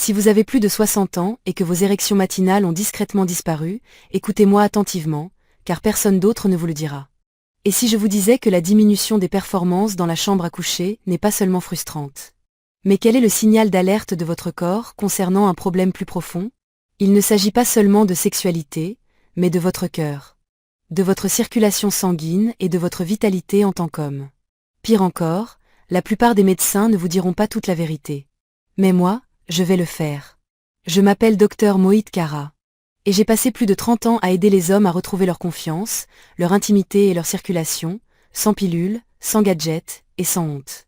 Si vous avez plus de 60 ans et que vos érections matinales ont discrètement disparu, écoutez-moi attentivement, car personne d'autre ne vous le dira. Et si je vous disais que la diminution des performances dans la chambre à coucher n'est pas seulement frustrante? Mais quel est le signal d'alerte de votre corps concernant un problème plus profond? Il ne s'agit pas seulement de sexualité, mais de votre cœur, de votre circulation sanguine et de votre vitalité en tant qu'homme. Pire encore, la plupart des médecins ne vous diront pas toute la vérité. Mais moi, je vais le faire. Je m'appelle Dr Mohit Kara. Et j'ai passé plus de 30 ans à aider les hommes à retrouver leur confiance, leur intimité et leur circulation, sans pilule, sans gadget et sans honte.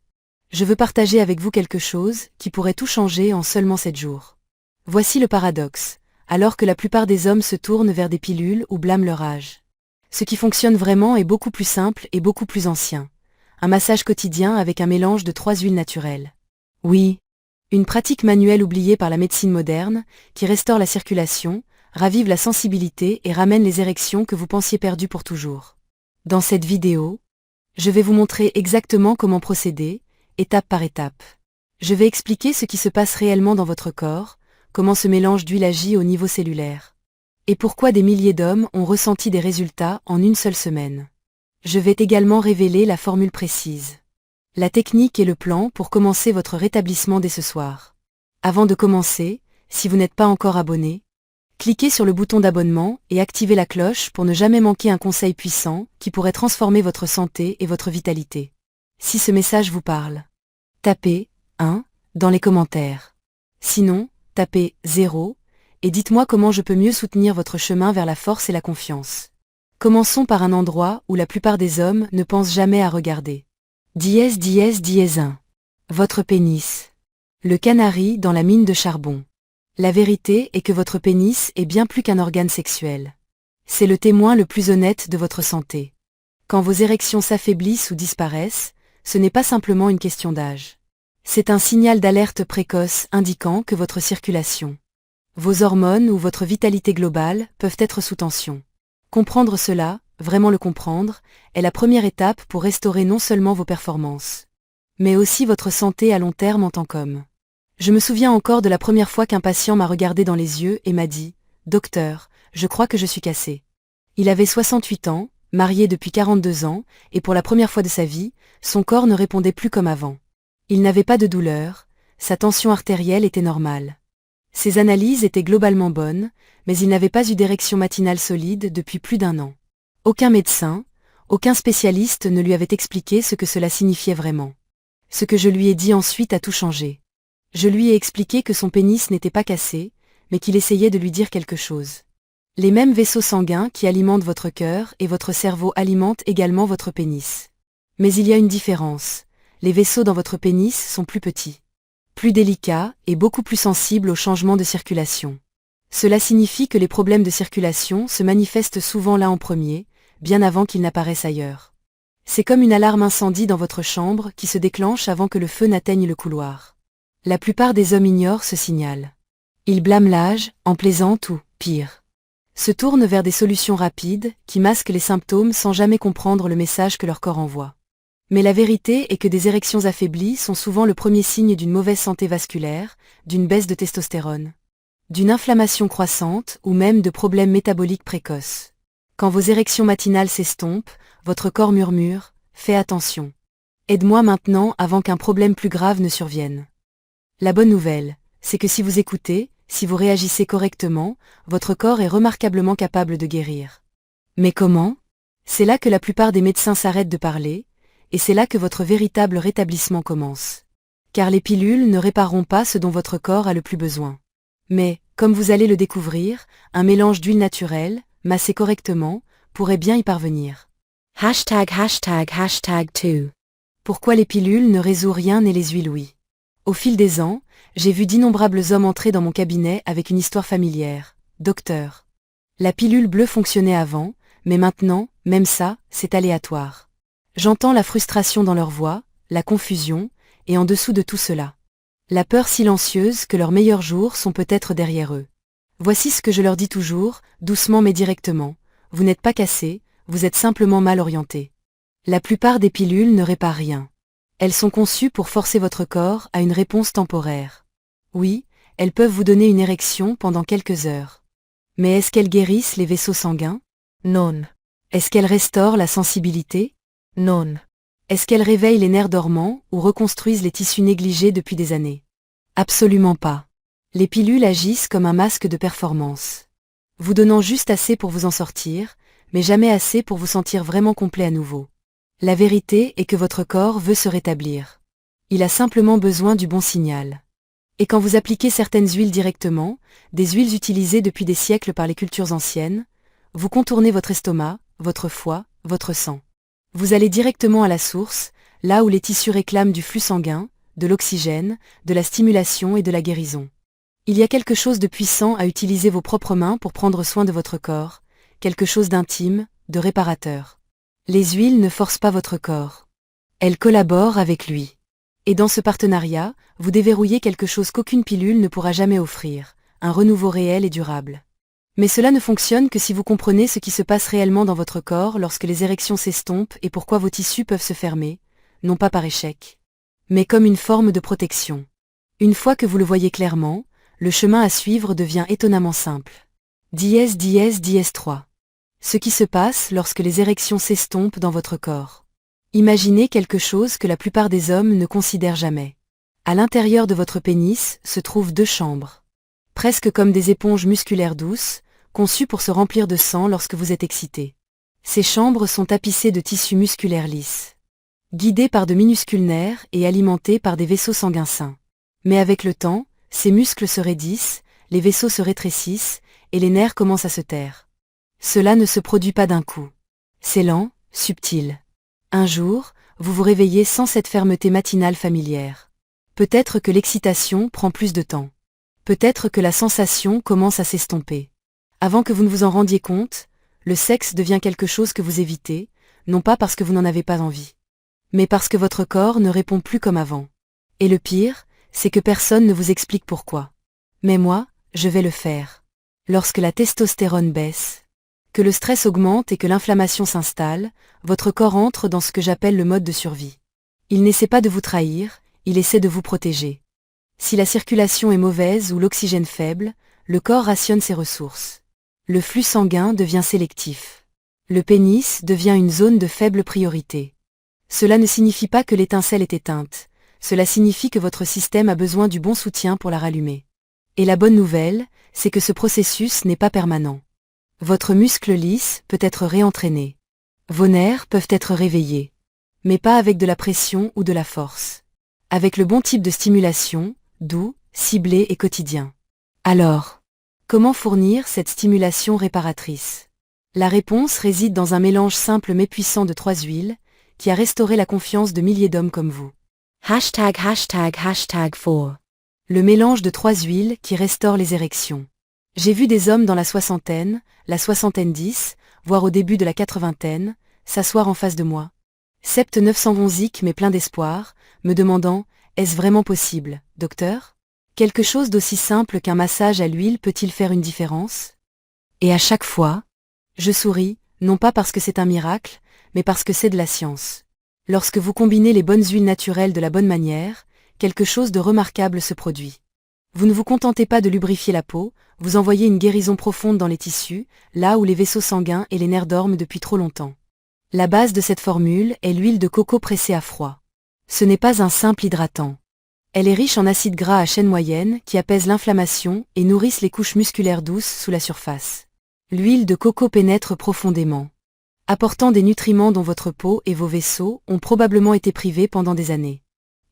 Je veux partager avec vous quelque chose qui pourrait tout changer en seulement 7 jours. Voici le paradoxe. Alors que la plupart des hommes se tournent vers des pilules ou blâment leur âge. Ce qui fonctionne vraiment est beaucoup plus simple et beaucoup plus ancien. Un massage quotidien avec un mélange de 3 huiles naturelles. Oui, une pratique manuelle oubliée par la médecine moderne, qui restaure la circulation, ravive la sensibilité et ramène les érections que vous pensiez perdues pour toujours. Dans cette vidéo, je vais vous montrer exactement comment procéder, étape par étape. Je vais expliquer ce qui se passe réellement dans votre corps, comment ce mélange d'huile agit au niveau cellulaire. Et pourquoi des milliers d'hommes ont ressenti des résultats en une seule semaine. Je vais également révéler la formule précise. La technique et le plan pour commencer votre rétablissement dès ce soir. Avant de commencer, si vous n'êtes pas encore abonné, cliquez sur le bouton d'abonnement et activez la cloche pour ne jamais manquer un conseil puissant qui pourrait transformer votre santé et votre vitalité. Si ce message vous parle, tapez 1 dans les commentaires. Sinon, tapez 0 et dites-moi comment je peux mieux soutenir votre chemin vers la force et la confiance. Commençons par un endroit où la plupart des hommes ne pensent jamais à regarder. Dièse 1. Votre pénis. Le canari dans la mine de charbon. La vérité est que votre pénis est bien plus qu'un organe sexuel. C'est le témoin le plus honnête de votre santé. Quand vos érections s'affaiblissent ou disparaissent, ce n'est pas simplement une question d'âge. C'est un signal d'alerte précoce indiquant que votre circulation, vos hormones ou votre vitalité globale peuvent être sous tension. Comprendre cela, vraiment le comprendre, est la première étape pour restaurer non seulement vos performances, mais aussi votre santé à long terme en tant qu'homme. Je me souviens encore de la première fois qu'un patient m'a regardé dans les yeux et m'a dit « Docteur, je crois que je suis cassé ». Il avait 68 ans, marié depuis 42 ans, et pour la première fois de sa vie, son corps ne répondait plus comme avant. Il n'avait pas de douleur, sa tension artérielle était normale. Ses analyses étaient globalement bonnes, mais il n'avait pas eu d'érection matinale solide depuis plus d'1 an. Aucun médecin, aucun spécialiste ne lui avait expliqué ce que cela signifiait vraiment. Ce que je lui ai dit ensuite a tout changé. Je lui ai expliqué que son pénis n'était pas cassé, mais qu'il essayait de lui dire quelque chose. Les mêmes vaisseaux sanguins qui alimentent votre cœur et votre cerveau alimentent également votre pénis. Mais il y a une différence. Les vaisseaux dans votre pénis sont plus petits, plus délicats et beaucoup plus sensibles aux changements de circulation. Cela signifie que les problèmes de circulation se manifestent souvent là en premier, bien avant qu'ils n'apparaissent ailleurs. C'est comme une alarme incendie dans votre chambre qui se déclenche avant que le feu n'atteigne le couloir. La plupart des hommes ignorent ce signal. Ils blâment l'âge, en plaisantent ou, pire, se tournent vers des solutions rapides qui masquent les symptômes sans jamais comprendre le message que leur corps envoie. Mais la vérité est que des érections affaiblies sont souvent le premier signe d'une mauvaise santé vasculaire, d'une baisse de testostérone, d'une inflammation croissante ou même de problèmes métaboliques précoces. Quand vos érections matinales s'estompent, votre corps murmure « Fais attention. Aide-moi maintenant avant qu'un problème plus grave ne survienne ». La bonne nouvelle, c'est que si vous écoutez, si vous réagissez correctement, votre corps est remarquablement capable de guérir. Mais comment? C'est là que la plupart des médecins s'arrêtent de parler, et c'est là que votre véritable rétablissement commence. Car les pilules ne répareront pas ce dont votre corps a le plus besoin. Mais, comme vous allez le découvrir, un mélange d'huile naturelle, massé correctement, pourrait bien y parvenir. #2. Pourquoi les pilules ne résout rien et les huiles oui? Au fil des ans, j'ai vu d'innombrables hommes entrer dans mon cabinet avec une histoire familière. Docteur. La pilule bleue fonctionnait avant, mais maintenant, même ça, c'est aléatoire. J'entends la frustration dans leur voix, la confusion, et en dessous de tout cela, la peur silencieuse que leurs meilleurs jours sont peut-être derrière eux. Voici ce que je leur dis toujours, doucement mais directement. Vous n'êtes pas cassé, vous êtes simplement mal orienté. La plupart des pilules ne réparent rien. Elles sont conçues pour forcer votre corps à une réponse temporaire. Oui, elles peuvent vous donner une érection pendant quelques heures. Mais est-ce qu'elles guérissent les vaisseaux sanguins? Non. Est-ce qu'elles restaurent la sensibilité? Non. Est-ce qu'elles réveillent les nerfs dormants ou reconstruisent les tissus négligés depuis des années? Absolument pas. Les pilules agissent comme un masque de performance, vous donnant juste assez pour vous en sortir, mais jamais assez pour vous sentir vraiment complet à nouveau. La vérité est que votre corps veut se rétablir. Il a simplement besoin du bon signal. Et quand vous appliquez certaines huiles directement, des huiles utilisées depuis des siècles par les cultures anciennes, vous contournez votre estomac, votre foie, votre sang. Vous allez directement à la source, là où les tissus réclament du flux sanguin, de l'oxygène, de la stimulation et de la guérison. Il y a quelque chose de puissant à utiliser vos propres mains pour prendre soin de votre corps, quelque chose d'intime, de réparateur. Les huiles ne forcent pas votre corps. Elles collaborent avec lui. Et dans ce partenariat, vous déverrouillez quelque chose qu'aucune pilule ne pourra jamais offrir, un renouveau réel et durable. Mais cela ne fonctionne que si vous comprenez ce qui se passe réellement dans votre corps lorsque les érections s'estompent et pourquoi vos tissus peuvent se fermer, non pas par échec, mais comme une forme de protection. Une fois que vous le voyez clairement, le chemin à suivre devient étonnamment simple. Dièse dièse dièse 3. Ce qui se passe lorsque les érections s'estompent dans votre corps. Imaginez quelque chose que la plupart des hommes ne considèrent jamais. À l'intérieur de votre pénis se trouvent 2 chambres. Presque comme des éponges musculaires douces, conçues pour se remplir de sang lorsque vous êtes excité. Ces chambres sont tapissées de tissus musculaires lisses, guidés par de minuscules nerfs et alimentés par des vaisseaux sanguins sains. Mais avec le temps, ces muscles se raidissent, les vaisseaux se rétrécissent, et les nerfs commencent à se taire. Cela ne se produit pas d'un coup. C'est lent, subtil. Un jour, vous vous réveillez sans cette fermeté matinale familière. Peut-être que l'excitation prend plus de temps. Peut-être que la sensation commence à s'estomper. Avant que vous ne vous en rendiez compte, le sexe devient quelque chose que vous évitez, non pas parce que vous n'en avez pas envie, mais parce que votre corps ne répond plus comme avant. Et le pire, c'est que personne ne vous explique pourquoi. Mais moi, je vais le faire. Lorsque la testostérone baisse, que le stress augmente et que l'inflammation s'installe, votre corps entre dans ce que j'appelle le mode de survie. Il n'essaie pas de vous trahir, il essaie de vous protéger. Si la circulation est mauvaise ou l'oxygène faible, le corps rationne ses ressources. Le flux sanguin devient sélectif. Le pénis devient une zone de faible priorité. Cela ne signifie pas que l'étincelle est éteinte. Cela signifie que votre système a besoin du bon soutien pour la rallumer. Et la bonne nouvelle, c'est que ce processus n'est pas permanent. Votre muscle lisse peut être réentraîné. Vos nerfs peuvent être réveillés. Mais pas avec de la pression ou de la force. Avec le bon type de stimulation, doux, ciblé et quotidien. Alors, comment fournir cette stimulation réparatrice? La réponse réside dans un mélange simple mais puissant de 3 huiles, qui a restauré la confiance de milliers d'hommes comme vous. ###4. Le mélange de 3 huiles qui restaure les érections. J'ai vu des hommes dans la soixantaine, la soixantaine 10, voire au début de la 80aine, s'asseoir en face de moi. Sept 911 mais plein d'espoir, me demandant « Est-ce vraiment possible, docteur? Quelque chose d'aussi simple qu'un massage à l'huile peut-il faire une différence ?» Et à chaque fois, je souris, non pas parce que c'est un miracle, mais parce que c'est de la science. Lorsque vous combinez les bonnes huiles naturelles de la bonne manière, quelque chose de remarquable se produit. Vous ne vous contentez pas de lubrifier la peau, vous envoyez une guérison profonde dans les tissus, là où les vaisseaux sanguins et les nerfs dorment depuis trop longtemps. La base de cette formule est l'huile de coco pressée à froid. Ce n'est pas un simple hydratant. Elle est riche en acides gras à chaîne moyenne qui apaisent l'inflammation et nourrissent les couches musculaires douces sous la surface. L'huile de coco pénètre profondément, apportant des nutriments dont votre peau et vos vaisseaux ont probablement été privés pendant des années.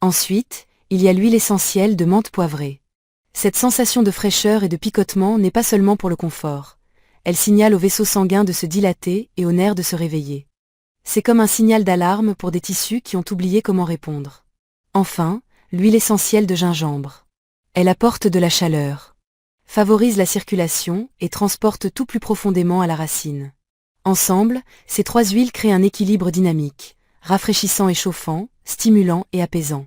Ensuite, il y a l'huile essentielle de menthe poivrée. Cette sensation de fraîcheur et de picotement n'est pas seulement pour le confort. Elle signale aux vaisseaux sanguins de se dilater et aux nerfs de se réveiller. C'est comme un signal d'alarme pour des tissus qui ont oublié comment répondre. Enfin, l'huile essentielle de gingembre. Elle apporte de la chaleur, favorise la circulation et transporte tout plus profondément à la racine. Ensemble, ces 3 huiles créent un équilibre dynamique, rafraîchissant et chauffant, stimulant et apaisant.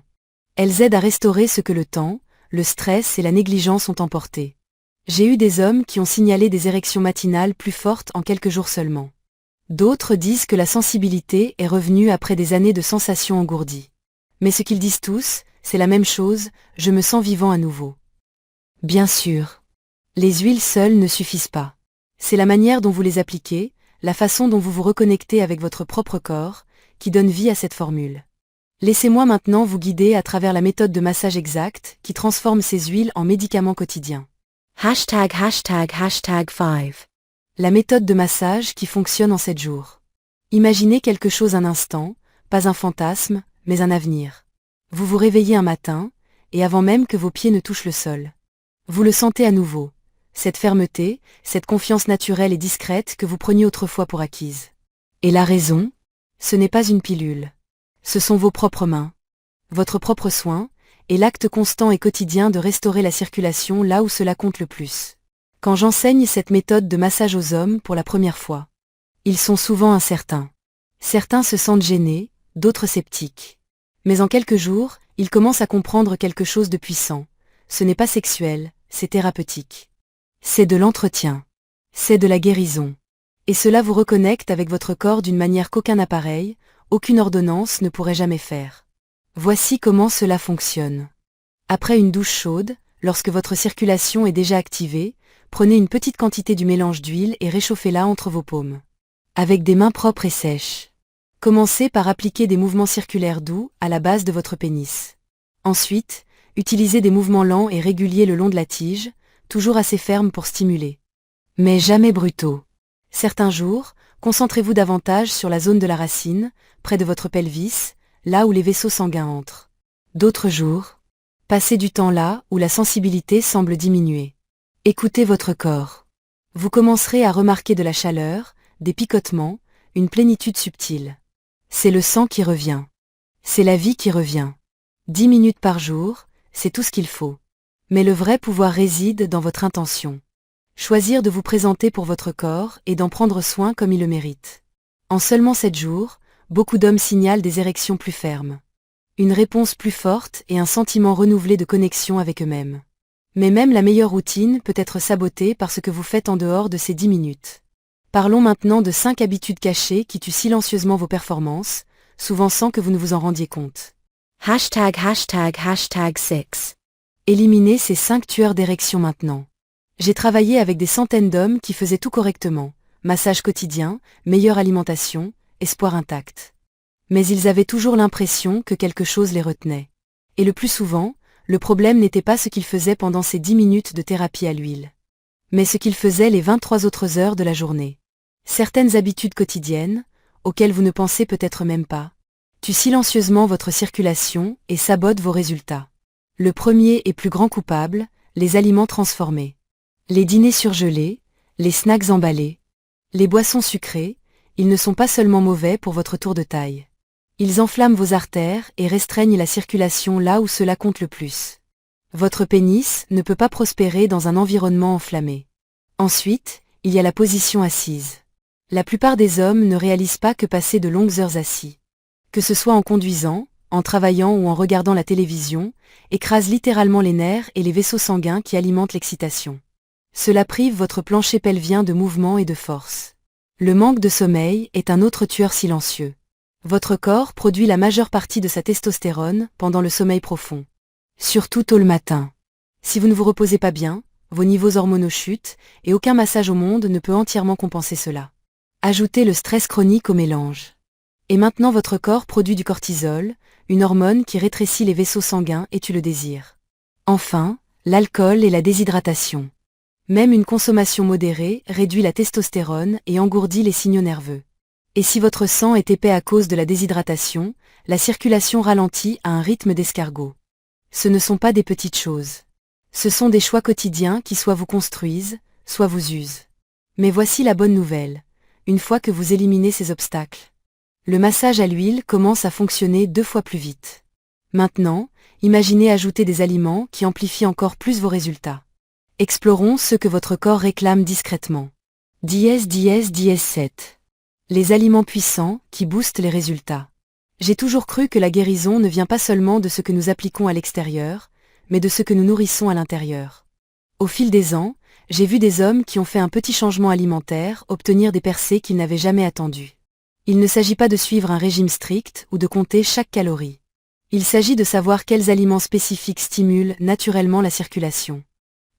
Elles aident à restaurer ce que le temps, le stress et la négligence ont emporté. J'ai eu des hommes qui ont signalé des érections matinales plus fortes en quelques jours seulement. D'autres disent que la sensibilité est revenue après des années de sensations engourdies. Mais ce qu'ils disent tous, c'est la même chose, je me sens vivant à nouveau. Bien sûr. Les huiles seules ne suffisent pas. C'est la manière dont vous les appliquez, la façon dont vous vous reconnectez avec votre propre corps, qui donne vie à cette formule. Laissez-moi maintenant vous guider à travers la méthode de massage exacte qui transforme ces huiles en médicaments quotidiens. Hashtag 5. La méthode de massage qui fonctionne en 7 jours. Imaginez quelque chose un instant, pas un fantasme, mais un avenir. Vous vous réveillez un matin, et avant même que vos pieds ne touchent le sol. Vous le sentez à nouveau, cette fermeté, cette confiance naturelle et discrète que vous preniez autrefois pour acquise. Et la raison? Ce n'est pas une pilule. Ce sont vos propres mains, votre propre soin, et l'acte constant et quotidien de restaurer la circulation là où cela compte le plus. Quand j'enseigne cette méthode de massage aux hommes pour la première fois, ils sont souvent incertains. Certains se sentent gênés, d'autres sceptiques. Mais en quelques jours, ils commencent à comprendre quelque chose de puissant. Ce n'est pas sexuel, c'est thérapeutique. C'est de l'entretien. C'est de la guérison. Et cela vous reconnecte avec votre corps d'une manière qu'aucun appareil, aucune ordonnance ne pourrait jamais faire. Voici comment cela fonctionne. Après une douche chaude, lorsque votre circulation est déjà activée, prenez une petite quantité du mélange d'huile et réchauffez-la entre vos paumes. Avec des mains propres et sèches. Commencez par appliquer des mouvements circulaires doux à la base de votre pénis. Ensuite, utilisez des mouvements lents et réguliers le long de la tige, toujours assez fermes pour stimuler. Mais jamais brutaux. Certains jours, concentrez-vous davantage sur la zone de la racine, près de votre pelvis, là où les vaisseaux sanguins entrent. D'autres jours, passez du temps là où la sensibilité semble diminuer. Écoutez votre corps. Vous commencerez à remarquer de la chaleur, des picotements, une plénitude subtile. C'est le sang qui revient. C'est la vie qui revient. 10 minutes par jour, c'est tout ce qu'il faut. Mais le vrai pouvoir réside dans votre intention. Choisir de vous présenter pour votre corps et d'en prendre soin comme il le mérite. En seulement 7 jours, beaucoup d'hommes signalent des érections plus fermes. Une réponse plus forte et un sentiment renouvelé de connexion avec eux-mêmes. Mais même la meilleure routine peut être sabotée par ce que vous faites en dehors de ces 10 minutes. Parlons maintenant de 5 habitudes cachées qui tuent silencieusement vos performances, souvent sans que vous ne vous en rendiez compte. Hashtag 6. Éliminez ces 5 tueurs d'érection maintenant. J'ai travaillé avec des centaines d'hommes qui faisaient tout correctement, massage quotidien, meilleure alimentation, espoir intact. Mais ils avaient toujours l'impression que quelque chose les retenait. Et le plus souvent, le problème n'était pas ce qu'ils faisaient pendant ces 10 minutes de thérapie à l'huile, mais ce qu'ils faisaient les 23 autres heures de la journée. Certaines habitudes quotidiennes, auxquelles vous ne pensez peut-être même pas, tuent silencieusement votre circulation et sabotent vos résultats. Le premier et plus grand coupable, les aliments transformés. Les dîners surgelés, les snacks emballés, les boissons sucrées, ils ne sont pas seulement mauvais pour votre tour de taille. Ils enflamment vos artères et restreignent la circulation là où cela compte le plus. Votre pénis ne peut pas prospérer dans un environnement enflammé. Ensuite, il y a la position assise. La plupart des hommes ne réalisent pas que passer de longues heures assis, que ce soit en conduisant, en travaillant ou en regardant la télévision, écrase littéralement les nerfs et les vaisseaux sanguins qui alimentent l'excitation. Cela prive votre plancher pelvien de mouvement et de force. Le manque de sommeil est un autre tueur silencieux. Votre corps produit la majeure partie de sa testostérone pendant le sommeil profond. Surtout tôt le matin. Si vous ne vous reposez pas bien, vos niveaux hormonaux chutent et aucun massage au monde ne peut entièrement compenser cela. Ajoutez le stress chronique au mélange. Et maintenant votre corps produit du cortisol, une hormone qui rétrécit les vaisseaux sanguins et tue le désir. Enfin, l'alcool et la déshydratation. Même une consommation modérée réduit la testostérone et engourdit les signaux nerveux. Et si votre sang est épais à cause de la déshydratation, la circulation ralentit à un rythme d'escargot. Ce ne sont pas des petites choses. Ce sont des choix quotidiens qui soit vous construisent, soit vous usent. Mais voici la bonne nouvelle. Une fois que vous éliminez ces obstacles, le massage à l'huile commence à fonctionner 2 fois plus vite. Maintenant, imaginez ajouter des aliments qui amplifient encore plus vos résultats. Explorons ceux que votre corps réclame discrètement. 7. Les aliments puissants qui boostent les résultats. J'ai toujours cru que la guérison ne vient pas seulement de ce que nous appliquons à l'extérieur, mais de ce que nous nourrissons à l'intérieur. Au fil des ans, j'ai vu des hommes qui ont fait un petit changement alimentaire obtenir des percées qu'ils n'avaient jamais attendues. Il ne s'agit pas de suivre un régime strict ou de compter chaque calorie. Il s'agit de savoir quels aliments spécifiques stimulent naturellement la circulation.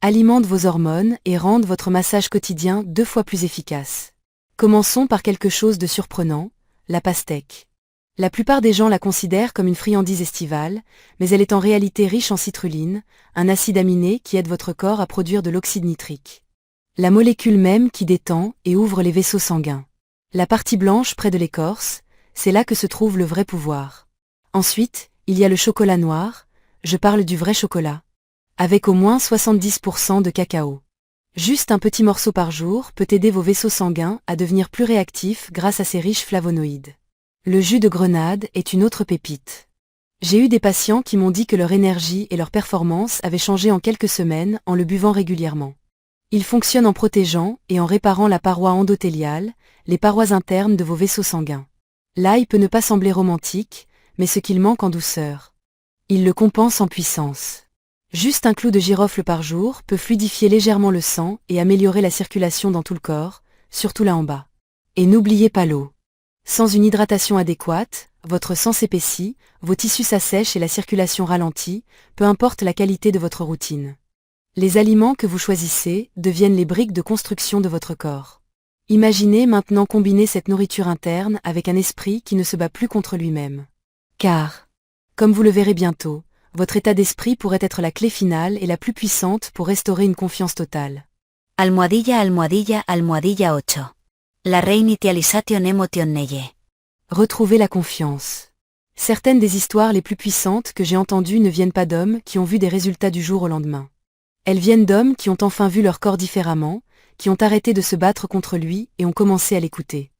alimentent vos hormones et rendent votre massage quotidien 2 fois plus efficace. Commençons par quelque chose de surprenant, la pastèque. La plupart des gens la considèrent comme une friandise estivale, mais elle est en réalité riche en citrulline, un acide aminé qui aide votre corps à produire de l'oxyde nitrique. La molécule même qui détend et ouvre les vaisseaux sanguins. La partie blanche près de l'écorce, c'est là que se trouve le vrai pouvoir. Ensuite, il y a le chocolat noir, je parle du vrai chocolat. Avec au moins 70% de cacao. Juste un petit morceau par jour peut aider vos vaisseaux sanguins à devenir plus réactifs grâce à ses riches flavonoïdes. Le jus de grenade est une autre pépite. J'ai eu des patients qui m'ont dit que leur énergie et leur performance avaient changé en quelques semaines en le buvant régulièrement. Il fonctionne en protégeant et en réparant la paroi endothéliale, les parois internes de vos vaisseaux sanguins. L'ail peut ne pas sembler romantique, mais ce qu'il manque en douceur. Il le compense en puissance. Juste un clou de girofle par jour peut fluidifier légèrement le sang et améliorer la circulation dans tout le corps, surtout là en bas. Et n'oubliez pas l'eau. Sans une hydratation adéquate, votre sang s'épaissit, vos tissus s'assèchent et la circulation ralentit, peu importe la qualité de votre routine. Les aliments que vous choisissez deviennent les briques de construction de votre corps. Imaginez maintenant combiner cette nourriture interne avec un esprit qui ne se bat plus contre lui-même. Car, comme vous le verrez bientôt, votre état d'esprit pourrait être la clé finale et la plus puissante pour restaurer une confiance totale. Almohadilla, almohadilla, almohadilla 8. La reinitialisation emotionnelle. Retrouvez la confiance. Certaines des histoires les plus puissantes que j'ai entendues ne viennent pas d'hommes qui ont vu des résultats du jour au lendemain. Elles viennent d'hommes qui ont enfin vu leur corps différemment, qui ont arrêté de se battre contre lui et ont commencé à l'écouter.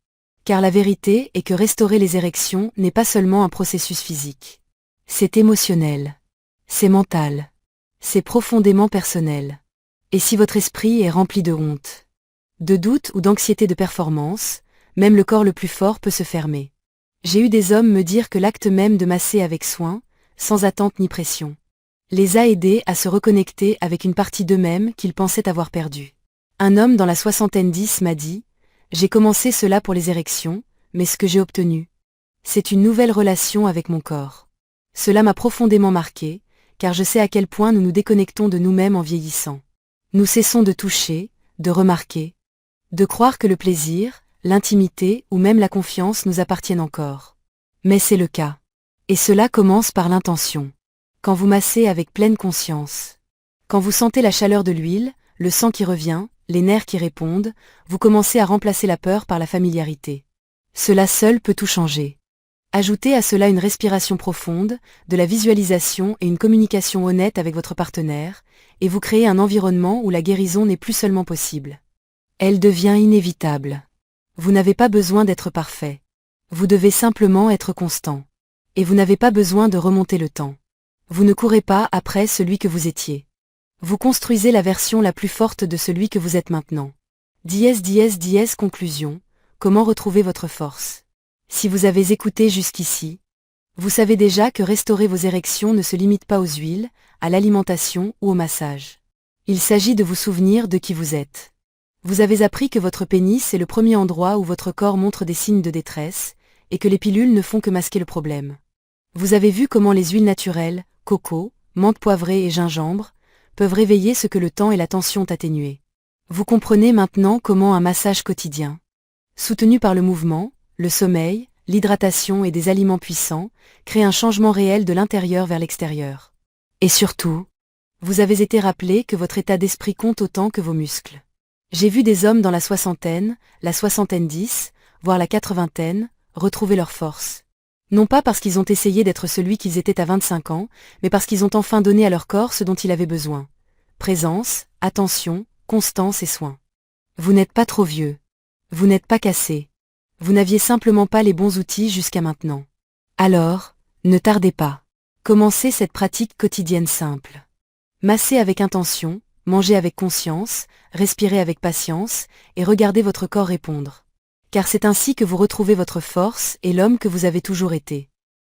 Car la vérité est que restaurer les érections n'est pas seulement un processus physique. C'est émotionnel. C'est mental. C'est profondément personnel. Et si votre esprit est rempli de honte, de doute ou d'anxiété de performance, même le corps le plus fort peut se fermer. J'ai eu des hommes me dire que l'acte même de masser avec soin, sans attente ni pression, les a aidés à se reconnecter avec une partie d'eux-mêmes qu'ils pensaient avoir perdue. Un homme dans la soixantaine 10 m'a dit « J'ai commencé cela pour les érections, mais ce que j'ai obtenu, c'est une nouvelle relation avec mon corps. Cela m'a profondément marqué, car je sais à quel point nous nous déconnectons de nous-mêmes en vieillissant. Nous cessons de toucher, de remarquer, de croire que le plaisir, l'intimité ou même la confiance nous appartiennent encore. Mais c'est le cas. Et cela commence par l'intention. Quand vous massez avec pleine conscience. Quand vous sentez la chaleur de l'huile, le sang qui revient, les nerfs qui répondent, vous commencez à remplacer la peur par la familiarité. Cela seul peut tout changer. Ajoutez à cela une respiration profonde, de la visualisation et une communication honnête avec votre partenaire, et vous créez un environnement où la guérison n'est plus seulement possible. Elle devient inévitable. Vous n'avez pas besoin d'être parfait. Vous devez simplement être constant. Et vous n'avez pas besoin de remonter le temps. Vous ne courez pas après celui que vous étiez. Vous construisez la version la plus forte de celui que vous êtes maintenant. Conclusion. Comment retrouver votre force? Si vous avez écouté jusqu'ici, vous savez déjà que restaurer vos érections ne se limite pas aux huiles, à l'alimentation ou au massage. Il s'agit de vous souvenir de qui vous êtes. Vous avez appris que votre pénis est le premier endroit où votre corps montre des signes de détresse, et que les pilules ne font que masquer le problème. Vous avez vu comment les huiles naturelles, coco, menthe poivrée et gingembre, peuvent réveiller ce que le temps et la tension ont atténué. Vous comprenez maintenant comment un massage quotidien, soutenu par le mouvement, le sommeil, l'hydratation et des aliments puissants, crée un changement réel de l'intérieur vers l'extérieur. Et surtout, vous avez été rappelé que votre état d'esprit compte autant que vos muscles. J'ai vu des hommes dans la soixantaine 10, voire la 80, retrouver leur force. Non pas parce qu'ils ont essayé d'être celui qu'ils étaient à 25 ans, mais parce qu'ils ont enfin donné à leur corps ce dont il avait besoin. Présence, attention, constance et soin. Vous n'êtes pas trop vieux. Vous n'êtes pas cassé. Vous n'aviez simplement pas les bons outils jusqu'à maintenant. Alors, ne tardez pas. Commencez cette pratique quotidienne simple. Massez avec intention, mangez avec conscience, respirez avec patience, et regardez votre corps répondre. Car c'est ainsi que vous retrouvez votre force et l'homme que vous avez toujours été.